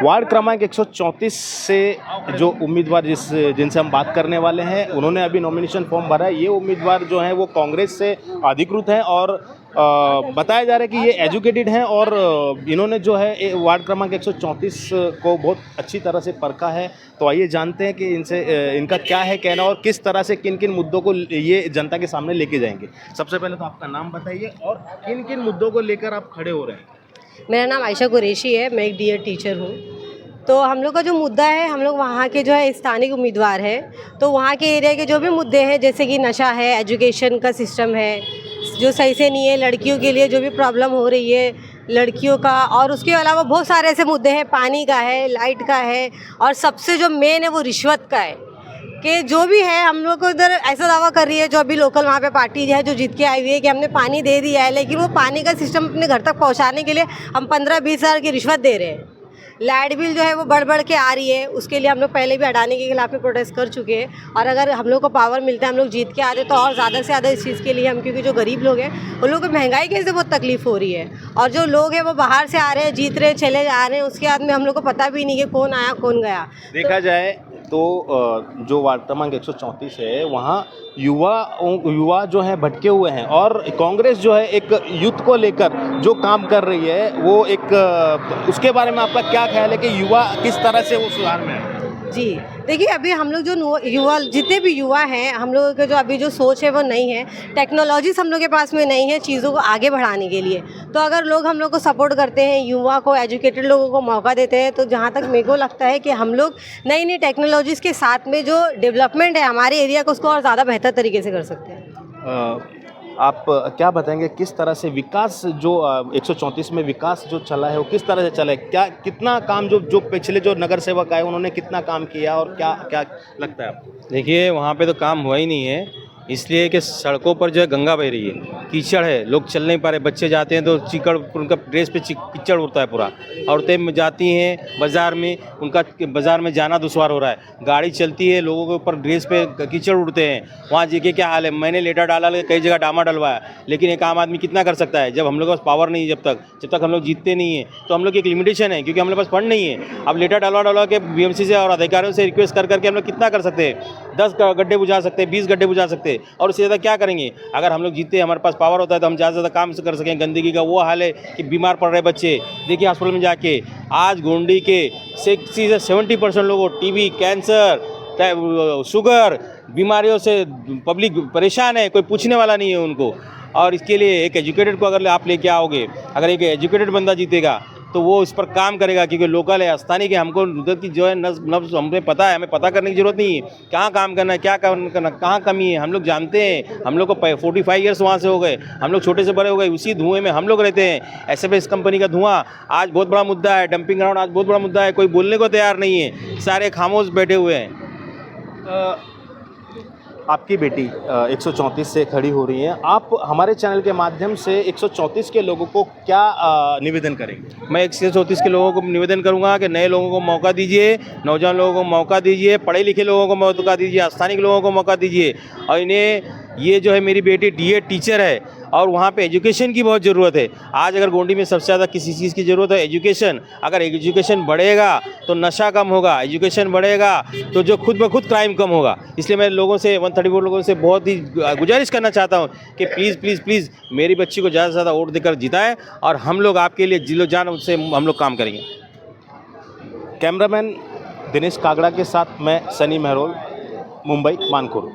Ward क्रमांक 134 से जो उम्मीदवार जिनसे हम बात करने वाले हैं, उन्होंने अभी नॉमिनेशन फॉर्म भरा है। ये उम्मीदवार जो हैं वो कांग्रेस से अधिकृत हैं और बताया जा रहा है कि ये एजुकेटेड हैं और इन्होंने जो है वार्ड क्रमांक 134 को बहुत अच्छी तरह से परखा है। तो आइए जानते हैं कि इनसे इनका क्या है कहना और किस तरह से किन किन मुद्दों को ये जनता के सामने लेके जाएंगे। सबसे पहले तो आपका नाम बताइए और किन किन मुद्दों को लेकर आप खड़े हो रहे हैं। मेरा नाम आयशा कुरैशी है, मैं एक डीएड टीचर हूँ। तो हम लोग का जो मुद्दा है, हम लोग वहाँ के जो है स्थानिक उम्मीदवार हैं, तो वहाँ के एरिया के जो भी मुद्दे हैं, जैसे कि नशा है, एजुकेशन का सिस्टम है जो सही से नहीं है, लड़कियों के लिए जो भी प्रॉब्लम हो रही है लड़कियों का, और उसके अलावा बहुत सारे ऐसे मुद्दे हैं, पानी का है, लाइट का है, और सबसे जो मेन है वो रिश्वत का है कि जो भी है हम लोग को इधर ऐसा दावा कर रही है जो अभी लोकल वहाँ पे पार्टी है जो जीत के आई हुई है कि हमने पानी दे दिया है, लेकिन वो पानी का सिस्टम अपने घर तक पहुँचाने के लिए हम 15-20 हज़ार की रिश्वत दे रहे हैं। लाइट बिल जो है वो बढ़ के आ रही है, उसके लिए हम लोग पहले भी हटाने के खिलाफ में प्रोटेस्ट कर चुके हैं, और अगर हम लोग को पावर मिलता है, हम लोग जीत के आते तो और ज़्यादा से ज़्यादा इस चीज़ के लिए हम, क्योंकि जो गरीब लोग हैं उन लोगों को महंगाई की वजह से बहुत तकलीफ हो रही है, और जो लोग हैं वो बाहर से आ रहे हैं, जीत रहे चले जा रहे हैं, उसके बाद में हम लोग को पता भी नहीं कि कौन आया कौन गया। देखा जाए तो जो वार्ड क्रमांक 134 है वहाँ युवा जो हैं भटके हुए हैं और कांग्रेस जो है एक यूथ को लेकर जो काम कर रही है वो एक उसके बारे में आपका क्या ख्याल है कि युवा किस तरह से वो सुधार में है? जी देखिए, अभी हम लोग जो युवा जितने भी युवा हैं, हम लोगों के जो अभी जो सोच है वो नहीं है, टेक्नोलॉजीज हम लोग के पास में नहीं है चीज़ों को आगे बढ़ाने के लिए। तो अगर लोग हम लोग को सपोर्ट करते हैं, युवा को, एजुकेटेड लोगों को मौका देते हैं, तो जहाँ तक मेरे को लगता है कि हम लोग नई नई टेक्नोलॉजीज़ के साथ में जो डेवलपमेंट है हमारे एरिया को, उसको और ज़्यादा बेहतर तरीके से कर सकते हैं। आप क्या बताएंगे किस तरह से विकास जो 134 में विकास जो चला है वो किस तरह से चला है, क्या कितना काम जो पिछले जो नगर सेवक आए उन्होंने कितना काम किया और क्या क्या लगता है आपको? देखिए, वहाँ पे तो काम हुआ ही नहीं है, इसलिए कि सड़कों पर जो है गंगा बह रही है, कीचड़ है, लोग चल नहीं पा रहे, बच्चे जाते हैं तो चिकड़, उनका ड्रेस पे कीचड़ उड़ता है पूरा। औरतें जाती हैं बाज़ार में, उनका बाज़ार में जाना दुश्वार हो रहा है, गाड़ी चलती है, लोगों के ऊपर ड्रेस पे कीचड़ उड़ते हैं। वहाँ जी के क्या हाल है, मैंने लेटर डाला, कई जगह डामा डलवाया, लेकिन एक आम आदमी कितना कर सकता है जब हम लोग के पास पावर नहीं है, जब तक हम लोग जीतते नहीं हैं तो हम लोग की एक लिमिटेशन है, क्योंकि हम लोग पास फंड नहीं है। अब लेटर डलवा के BMC से और अधिकारियों से रिक्वेस्ट करके हम लोग कितना कर सकते हैं, 10 गड्ढे बुझा सकते हैं, 20 गड्ढे बुझा सकते हैं, और उससे ज़्यादा क्या करेंगे। अगर हम लोग जीते, हमारे पास पावर होता है तो हम ज़्यादा से ज़्यादा काम कर सकें। गंदगी का वो हाल है कि बीमार पड़ रहे बच्चे, देखिए हॉस्पिटल में जाके आज गोंडी के 60 से 70% लोगों को टीबी, कैंसर, शुगर बीमारियों से पब्लिक परेशान है, कोई पूछने वाला नहीं है उनको। और इसके लिए एक एजुकेटेड को अगर आप लेके आओगे, अगर एक एजुकेटेड बंदा जीतेगा तो वो इस पर काम करेगा, क्योंकि लोकल है, स्थानीय के, हमको उधर की जो है नब्ज़ हमें पता है, हमें पता करने की ज़रूरत नहीं है कहाँ काम करना है, क्या करना, कहाँ कमी है, हम लोग जानते हैं। हम लोग को 45 ईयर्स वहाँ से हो गए, हम लोग छोटे से बड़े हो गए, उसी धुएं में हम लोग रहते हैं। SFS कंपनी का धुआं आज बहुत बड़ा मुद्दा है, डंपिंग ग्राउंड आज बहुत बड़ा मुद्दा है, कोई बोलने को तैयार नहीं है, सारे खामोश बैठे हुए हैं। आपकी बेटी 134 से खड़ी हो रही हैं, आप हमारे चैनल के माध्यम से 134 के लोगों को क्या निवेदन करेंगे? मैं 134 के लोगों को निवेदन करूंगा कि नए लोगों को मौका दीजिए, नौजवान लोगों को मौका दीजिए, पढ़े लिखे लोगों को मौका दीजिए, स्थानीय लोगों को मौका दीजिए। और इन्हें, ये जो है मेरी बेटी DED टीचर है और वहाँ पे एजुकेशन की बहुत ज़रूरत है। आज अगर गोंडी में सबसे ज़्यादा किसी चीज़ की ज़रूरत है, एजुकेशन। अगर एजुकेशन बढ़ेगा तो नशा कम होगा, एजुकेशन बढ़ेगा तो जो खुद ब खुद क्राइम कम होगा। इसलिए मैं लोगों से 134 लोगों से बहुत ही गुजारिश करना चाहता हूँ कि प्लीज़ प्लीज़ प्लीज़ मेरी बच्ची को ज़्यादा से ज़्यादा वोट देकर जिताएं, और हम लोग आपके लिए जिलो जान उससे हम लोग काम करेंगे। कैमरामैन दिनेश कागड़ा के साथ मैं सनी महरोल, मुंबई, मानकुर।